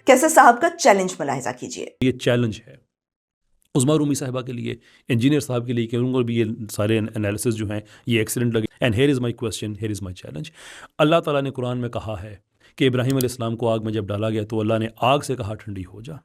कैसे साहब का चैलेंज मलाहिजा कीजिए। یہ چیلنج ہے عظمیٰ رومی صاحبہ کے لیے، انجینئر صاحب کے لیے، کہ ان کو بھی یہ سارے انالیسز جو ہیں یہ ایکسیلنٹ لگے. And here is my question, here is my challenge. اللہ تعالیٰ نے قرآن میں کہا ہے کہ ابراہیم علیہ السلام کو آگ میں جب ڈالا گیا تو اللہ نے آگ سے کہا ٹھنڈی ہو جا.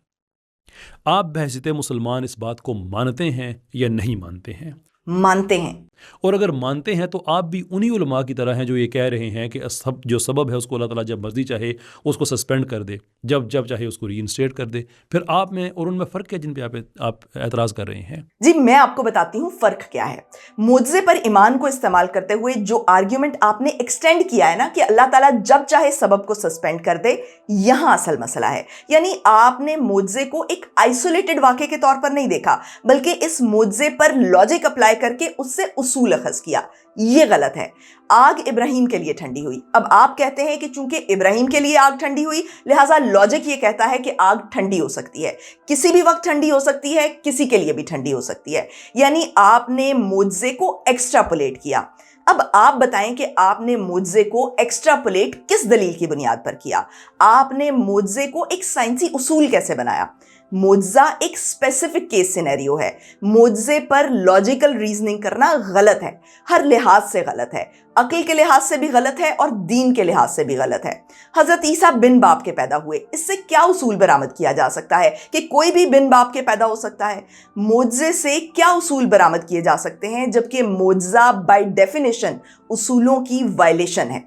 آپ بحیثیت مسلمان اس بات کو مانتے ہیں یا نہیں مانتے ہیں؟ مانتے ہیں. اور اگر مانتے ہیں تو آپ بھی انہی علماء کی طرح ہیں جو یہ کہہ رہے ہیں کہ جو سبب ہے اس کو اللہ تعالیٰ جب مرضی چاہے اس کو سسپینڈ کر دے، جب چاہے اس کو ری انسٹیٹ کر دے. پھر آپ میں اور ان میں فرق ہے جن پہ آپ اعتراض کر رہے ہیں. جی میں آپ کو بتاتی ہوں فرق کیا ہے. معجزے پر ایمان کو استعمال کرتے ہوئے جو آرگیومنٹ آپ نے ایکسٹینڈ کیا ہے نا کہ اللہ تعالیٰ جب چاہے سبب کو سسپینڈ کر دے، یہاں اصل مسئلہ ہے. یعنی آپ نے معجزے کو ایک آئسولیٹڈ واقعے کے طور پر نہیں دیکھا، بلکہ اس معجزے پر لاجک اپلائی کر کے اس سے اصول اخذ کیا. یہ غلط ہے. آگ ابراہیم کے لیے ٹھنڈی ہوئی. اب آپ کہتے ہیں کہ چونکہ ابراہیم کے لیے آگ ٹھنڈی ہوئی لہٰذا لاجک یہ کہتا ہے کہ آگ ٹھنڈی ہو سکتی ہے، کسی بھی وقت ٹھنڈی ہو سکتی ہے، کسی کے لیے بھی ٹھنڈی ہو سکتی ہے. یعنی آپ نے معجزے کو ایکسٹراپولیٹ کیا. اب آپ بتائیں کہ آپ نے معجزے کو ایکسٹراپولیٹ کس دلیل کی بنیاد پر کیا؟ آپ نے معجزے کو ایک سائنسی اصول کیسے بنایا؟ معجزہ ایک اسپیسیفک کیس سینیریو ہے. معجزے پر لاجیکل ریزننگ کرنا غلط ہے، ہر لحاظ سے غلط ہے. عقل کے لحاظ سے بھی غلط ہے اور دین کے لحاظ سے بھی غلط ہے. حضرت عیسیٰ بن باپ کے پیدا ہوئے، اس سے کیا اصول برآمد کیا جا سکتا ہے کہ کوئی بھی بن باپ کے پیدا ہو سکتا ہے؟ معجزے سے کیا اصول برآمد کیے جا سکتے ہیں جبکہ معجزہ بائی ڈیفینیشن اصولوں کی وائلیشن ہے؟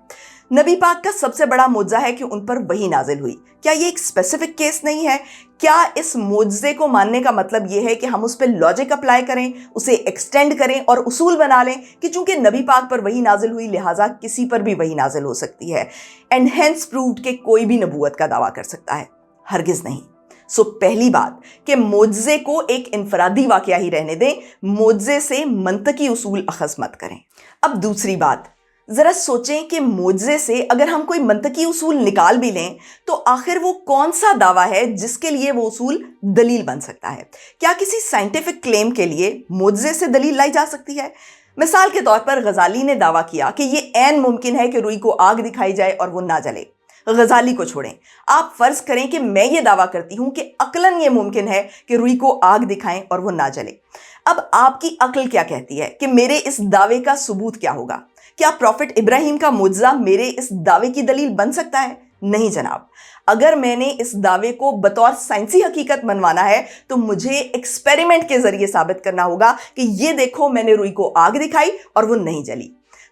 نبی پاک کا سب سے بڑا معجزہ ہے کہ ان پر وحی نازل ہوئی. کیا یہ ایک اسپیسیفک کیس نہیں ہے؟ کیا اس معجزے کو ماننے کا مطلب یہ ہے کہ ہم اس پہ لاجک اپلائی کریں، اسے ایکسٹینڈ کریں اور اصول بنا لیں کہ چونکہ نبی پاک پر وحی نازل ہوئی لہٰذا کسی پر بھی وحی نازل ہو سکتی ہے، اینڈ ہینس پرووڈ کہ کوئی بھی نبوت کا دعویٰ کر سکتا ہے؟ ہرگز نہیں. پہلی بات کہ معجزے کو ایک انفرادی واقعہ ہی رہنے دیں، معجزے سے منطقی اصول اخذ مت کریں. اب دوسری بات، ذرا سوچیں کہ معجزے سے اگر ہم کوئی منطقی اصول نکال بھی لیں تو آخر وہ کون سا دعویٰ ہے جس کے لیے وہ اصول دلیل بن سکتا ہے؟ کیا کسی سائنٹیفک کلیم کے لیے معجزے سے دلیل لائی جا سکتی ہے؟ مثال کے طور پر غزالی نے دعویٰ کیا کہ یہ عین ممکن ہے کہ روئی کو آگ دکھائی جائے اور وہ نہ جلے. غزالی کو چھوڑیں، آپ فرض کریں کہ میں یہ دعویٰ کرتی ہوں کہ عقلاً یہ ممکن ہے کہ روئی کو آگ دکھائیں اور وہ نہ جلے. اب آپ کی عقل کیا کہتی ہے کہ میرے اس دعوے کا ثبوت کیا ہوگا؟ کیا پروفٹ ابراہیم کا معجزہ میرے اس دعوے کی دلیل بن سکتا ہے؟ نہیں جناب. اگر میں نے اس دعوے کو بطور سائنسی حقیقت منوانا ہے تو مجھے ایکسپیریمنٹ کے ذریعے ثابت کرنا ہوگا کہ یہ دیکھو میں نے روئی کو آگ دکھائی اور وہ نہیں جلی.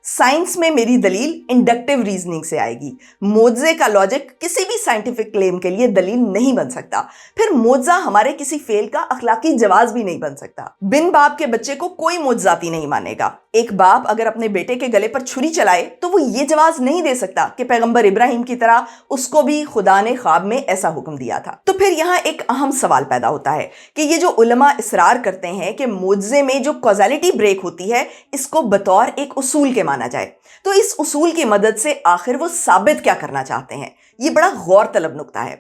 سائنس میں میری دلیل انڈکٹیو ریزننگ سے آئے گی. معجزے کا لاجک کسی بھی سائنٹیفک کلیم کے لیے دلیل نہیں بن سکتا. پھر معجزہ ہمارے کسی فعل کا اخلاقی جواز بھی نہیں بن سکتا. بن باپ کے بچے کو کوئی معجزاتی نہیں مانے گا. ایک باپ اگر اپنے بیٹے کے گلے پر چھری چلائے تو وہ یہ جواز نہیں دے سکتا کہ پیغمبر ابراہیم کی طرح اس کو بھی خدا نے خواب میں ایسا حکم دیا تھا. تو پھر یہاں ایک اہم سوال پیدا ہوتا ہے کہ یہ جو علماء اصرار کرتے ہیں کہ معجزے میں جو کازیلٹی بریک ہوتی ہے اس کو بطور ایک اصول کے مانا جائے، تو اس اصول کی مدد سے آخر وہ ثابت کیا کرنا چاہتے ہیں؟ یہ بڑا غور طلب نکتہ ہے.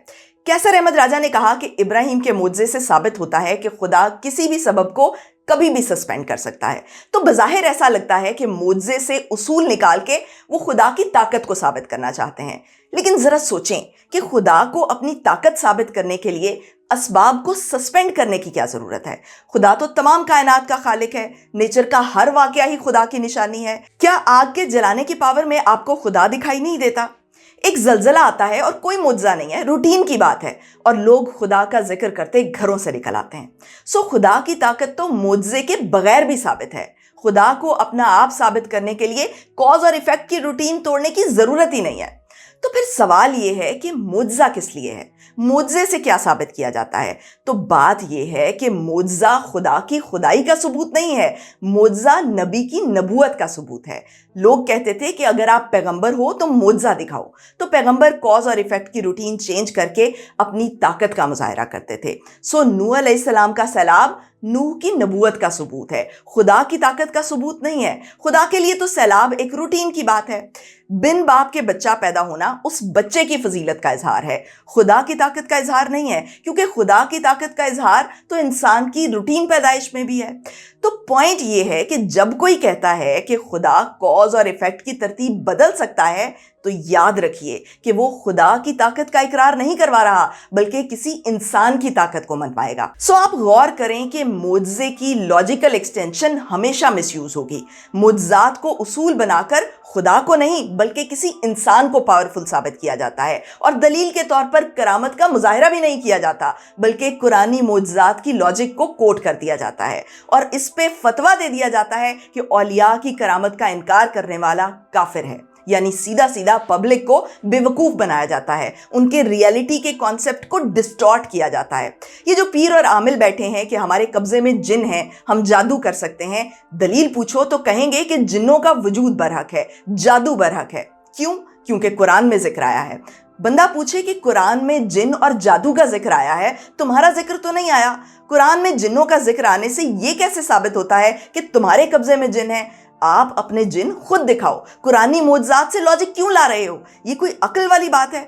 کیسر احمد راجہ نے کہا کہ ابراہیم کے معجزے سے ثابت ہوتا ہے کہ خدا کسی بھی سبب کو کبھی بھی سسپینڈ کر سکتا ہے. تو بظاہر ایسا لگتا ہے کہ معجزے سے اصول نکال کے وہ خدا کی طاقت کو ثابت کرنا چاہتے ہیں. لیکن ذرا سوچیں کہ خدا کو اپنی طاقت ثابت کرنے کے لیے اسباب کو سسپینڈ کرنے کی کیا ضرورت ہے؟ خدا تو تمام کائنات کا خالق ہے. نیچر کا ہر واقعہ ہی خدا کی نشانی ہے. کیا آگ کے جلانے کی پاور میں آپ کو خدا دکھائی نہیں دیتا؟ ایک زلزلہ آتا ہے اور کوئی معجزہ نہیں ہے، روٹین کی بات ہے، اور لوگ خدا کا ذکر کرتے گھروں سے نکل آتے ہیں. خدا کی طاقت تو معجزے کے بغیر بھی ثابت ہے. خدا کو اپنا آپ ثابت کرنے کے لیے کاز اور ایفیکٹ کی روٹین توڑنے کی ضرورت ہی نہیں ہے. تو پھر سوال یہ ہے کہ معجزہ کس لیے ہے؟ معجزے سے کیا ثابت کیا جاتا ہے؟ تو بات یہ ہے کہ معجزہ خدا کی خدائی کا ثبوت نہیں ہے، معجزہ نبی کی نبوت کا ثبوت ہے. لوگ کہتے تھے کہ اگر آپ پیغمبر ہو تو معجزہ دکھاؤ. تو پیغمبر کاز اور ایفیکٹ کی روٹین چینج کر کے اپنی طاقت کا مظاہرہ کرتے تھے. نوح علیہ السلام کا سیلاب نوح کی نبوت کا ثبوت ہے، خدا کی طاقت کا ثبوت نہیں ہے. خدا کے لیے تو سیلاب ایک روٹین کی بات ہے. بن باپ کے بچہ پیدا ہونا اس بچے کی فضیلت کا اظہار ہے، خدا کی طاقت کا اظہار نہیں ہے، کیونکہ خدا کی طاقت کا اظہار تو انسان کی روٹین پیدائش میں بھی ہے. تو پوائنٹ یہ ہے کہ جب کوئی کہتا ہے کہ خدا کاز اور ایفیکٹ کی ترتیب بدل سکتا ہے तो याद रखिए कि वो खुदा की ताकत का इकरार नहीं करवा रहा बल्कि किसी इंसान की ताकत को मनवाएगा। सो आप गौर करें कि मोजज़े की लॉजिकल एक्सटेंशन हमेशा मिसयूज होगी। मोजज़ात को उसूल बनाकर खुदा को नहीं बल्कि किसी इंसान को पावरफुल साबित किया जाता है, और दलील के तौर पर करामत का मुजाहिरा भी नहीं किया जाता बल्कि कुरानी मोजज़ात की लॉजिक को कोट कर दिया जाता है और इस पे फतवा दे दिया जाता है कि औलिया की करामत का इनकार करने वाला काफिर है। यानी सीधा सीधा पब्लिक को बेवकूफ बनाया जाता है, उनके रियलिटी के कॉन्सेप्ट को डिस्टॉर्ट किया जाता है। ये जो पीर और आमिल बैठे हैं कि हमारे कब्जे में जिन हैं, हम जादू कर सकते हैं, दलील पूछो तो कहेंगे कि जिन्नों का वजूद बरहक है, जादू बरहक है। क्यों? क्योंकि कुरान में जिक्र आया है। बंदा पूछे कि कुरान में जिन और जादू का जिक्र आया है, तुम्हारा जिक्र तो नहीं आया। कुरान में जिन्नों का जिक्र आने से ये कैसे साबित होता है कि तुम्हारे कब्जे में जिन है? आप अपने जिन खुद दिखाओ। कुरानी मोजज़ात से लॉजिक क्यों ला रहे हो? ये कोई अक्ल वाली बात है?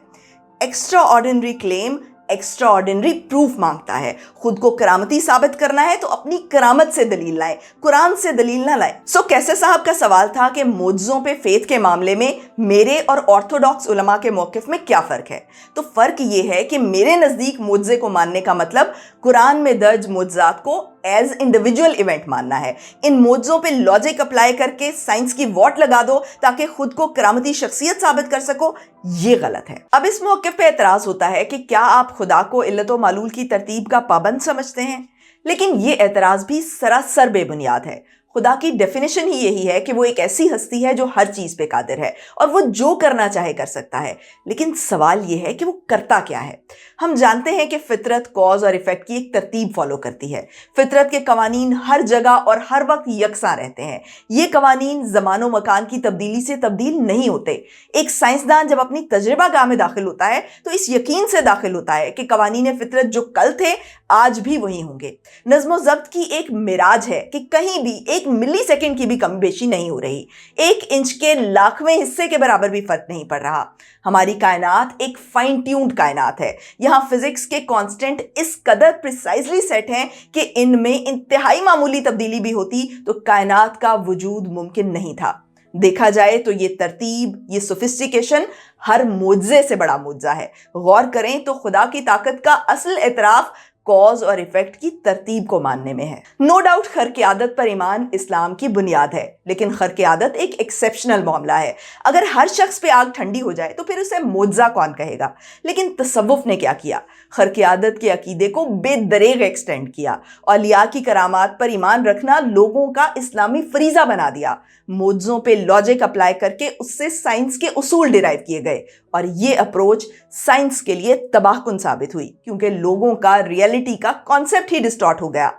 Extra ordinary claim extra ordinary proof मांगता है। खुद को करामती साबित करना है तो अपनी करामत से दलील लाएं, कुरान से दलील ना लाएं। सो कैसे साहब का सवाल था कि मोजज़ों पे फेथ के मामले में मेरे और ऑर्थोडॉक्स उलमा के मौक़िफ़ में क्या फ़र्क है? तो फ़र्क ये है कि मेरे नज़दीक मोजज़े को मानने का मतलब कुरान में दर्ज मोजज़ात को एज इंडिविजुअल इवेंट मानना है। इन मोजज़ों पे लॉजिक अप्लाई करके साइंस की वॉट लगा दो ताकि खुद को करामती शख्सियत साबित कर सको, ये गलत है। अब इस मौक़िफ़ पे एतराज़ होता है कि क्या आप खुदा को इल्लत व मालूल की तरतीब का पाबंद समझते हैं? लेकिन ये एतराज़ भी सरासर बेबुनियाद है। खुदा की डेफिनेशन ही यही है कि वो एक ऐसी हस्ती है जो हर चीज़ पे कादिर है और वो जो करना चाहे कर सकता है। लेकिन सवाल ये है कि वो करता क्या है? हम जानते हैं कि फितरत कॉज और इफ़ेक्ट की एक तरतीब फॉलो करती है। फितरत के कवानीन हर जगह और हर वक्त यकसां रहते हैं। ये कवानीन ज़मानो मकान की तब्दीली से तब्दील नहीं होते। एक साइंसदान जब अपनी तजर्बा गाह में दाखिल होता है तो इस यकीन से दाखिल होता है कि कवानीन फितरत जो कल थे आज भी वही होंगे। नज़्म ज़ब्त की एक मिराज है कि कहीं भी एक मिली सेकेंड की भी कमी बेशी नहीं हो रही। 1 इंच के लाखवें हिस्से के बराबर भी फर्क नहीं पड़ रहा। हमारी कायनात एक फाइन ट्यून्ड कायनात है। यहाँ फिजिक्स के कांस्टेंट इस कदर प्रिसाइजली सेट हैं कि इनमें इंतहाई मामूली तब्दीली भी होती तो कायनात का वजूद मुमकिन नहीं था। देखा जाए तो ये तरतीब, ये सोफिस्टिकेशन हर मोजज़े से बड़ा मोजज़ा है। गौर करें तो खुदा की ताकत का असल एतराफ़ कॉज और इफेक्ट की तरतीब को मानने में है। नो डाउट खर्क आदत पर ईमान इस्लाम की बुनियाद है, लेकिन खर्क आदत एक एक्सेप्शनल मामला है। अगर हर शख्स पे आग ठंडी हो जाए तो फिर उसे मोजज़ा कौन कहेगा? लेकिन तसव्वुफ ने क्या किया? खर्क आदत के अकीदे को बेदरेग एक्सटेंड किया। औलिया की करामात पर ईमान रखना लोगों का इस्लामी फरीज़ा बना दिया। मोजज़ों पे लॉजिक अप्लाई करके उससे साइंस के उसूल डिराइव किए गए और ये अप्रोच साइंस के लिए तबाहकुन साबित हुई क्योंकि लोगों का रियलिटी का कॉन्सेप्ट ही डिस्टॉर्ट हो गया।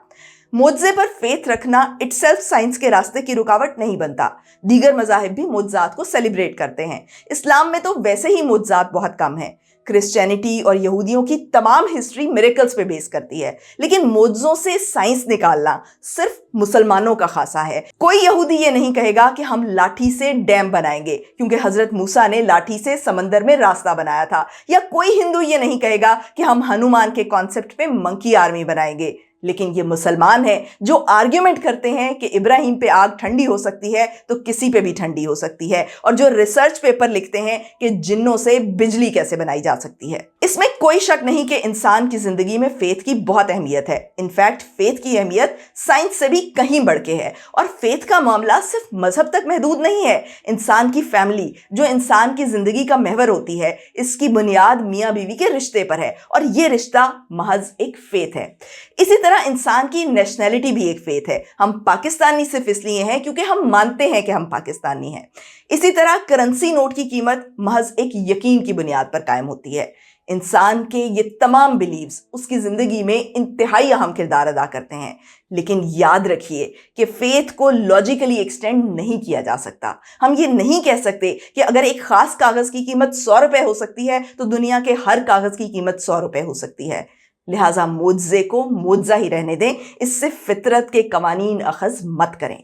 मोजज़े पर फेथ रखना इटसेल्फ साइंस के रास्ते की रुकावट नहीं बनता। दीगर मज़ाहिब भी मोजज़ात को सेलिब्रेट करते हैं। इस्लाम में तो वैसे ही मोजज़ात बहुत कम हैं। क्रिश्चियनिटी और यहूदियों की तमाम हिस्ट्री मिरेकल्स पे बेस करती है, लेकिन मोजज़ों से साइंस निकालना सिर्फ मुसलमानों का खासा है। कोई यहूदी ये नहीं कहेगा कि हम लाठी से डैम बनाएंगे क्योंकि हजरत मूसा ने लाठी से समंदर में रास्ता बनाया था, या कोई हिंदू ये नहीं कहेगा कि हम हनुमान के कॉन्सेप्ट पे मंकी आर्मी बनाएंगे। लेकिन ये मुसलमान हैं जो आर्ग्यूमेंट करते हैं कि इब्राहिम पे आग ठंडी हो सकती है तो किसी पे भी ठंडी हो सकती है, और जो रिसर्च पेपर लिखते हैं कि जिन्नों से बिजली कैसे बनाई जा सकती है। इसमें कोई शक नहीं कि इंसान की जिंदगी में फेथ की बहुत अहमियत है। इनफैक्ट फेथ की अहमियत साइंस से भी कहीं बढ़ के है, और फेथ का मामला सिर्फ मजहब तक महदूद नहीं है। इंसान की फैमिली जो इंसान की जिंदगी का महवर होती है, इसकी बुनियाद मियाँ बीवी के रिश्ते पर है, और ये रिश्ता महज एक फेथ है। इसी तरह इंसान की नेशनैलिटी भी एक फेथ है। हम पाकिस्तानी सिर्फ इसलिए हैं क्योंकि हम मानते हैं कि हम पाकिस्तानी हैं। इसी तरह करेंसी नोट की कीमत महज एक यकीन की बुनियाद पर कायम होती है। इंसान के ये तमाम बिलीव्स उसकी ज़िंदगी में इंतहाई अहम किरदार अदा करते हैं, लेकिन याद रखिए कि फेथ को लॉजिकली एक्सटेंड नहीं किया जा सकता। हम ये नहीं कह सकते कि अगर एक ख़ास कागज़ की कीमत 100 रुपये हो सकती है तो दुनिया के हर कागज़ की कीमत 100 रुपये हो सकती है। लिहाजा मोजज़े को मोजज़ा ही रहने दें, इससे फितरत के कवानीन अखज़ मत करें।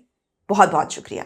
बहुत बहुत शुक्रिया।